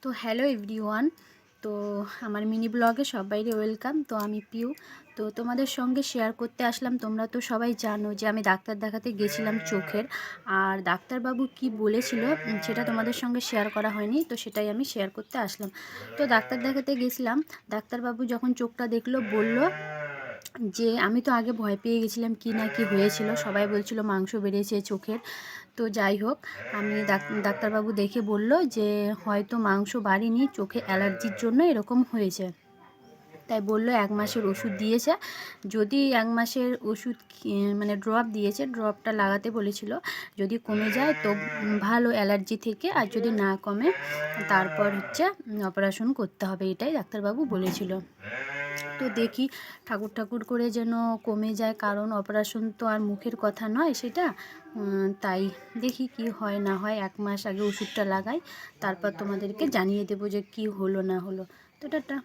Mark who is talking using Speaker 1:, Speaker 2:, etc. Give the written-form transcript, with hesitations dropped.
Speaker 1: তো hello everyone. তো আমার মিনি ব্লগে সবাইকে ওয়েলকাম। তো আমি পিউ। তো তোমাদের সঙ্গে শেয়ার করতে আসলাম। তোমরা তো সবাই জানো যে আমি ডাক্তার দেখাতে গেছিলাম চোখের। আর ডাক্তারবাবু কি বলেছিল সেটা তোমাদের সঙ্গে শেয়ার করা হয়নি, তো সেটাই আমি শেয়ার করতে আসলাম। তো ডাক্তার দেখাতে গেছিলাম, ডাক্তারবাবু যখন চোখটা দেখলো বলল যে আমি তো আগে ভয় পেয়ে গেছিলাম কি না কি হয়েছিল, সবাই বলছিল মাংস বেরিয়েছে চোখের। তো যাই হোক, আমি ডাক্তারবাবু দেখে বলল যে হয়তো মাংস বাড়েনি, চোখে অ্যালার্জির জন্য এরকম হয়েছে। তাই বলল 1 মাসের ওষুধ দিয়েছে, যদি 1 মাসের ওষুধ মানে ড্রপ দিয়েছে, ড্রপটা লাগাতে বলেছিল। যদি কমে যায় তো ভালো অ্যালার্জি থেকে, আর যদি না কমে তারপর হচ্ছে অপারেশন করতে হবে, এটাই ডাক্তারবাবু বলেছিল। তো দেখি ঠাকুর ঠাকুর করে যেন কমে যায়, কারণ অপারেশন তো আর মুখের কথা নয় সেটা। তাই দেখি কি হয় না হয়, 1 মাস আগে ওষুধটা লাগাই, তারপর তোমাদেরকে জানিয়ে দেবো যে কি হলো না হলো। তো টাটা।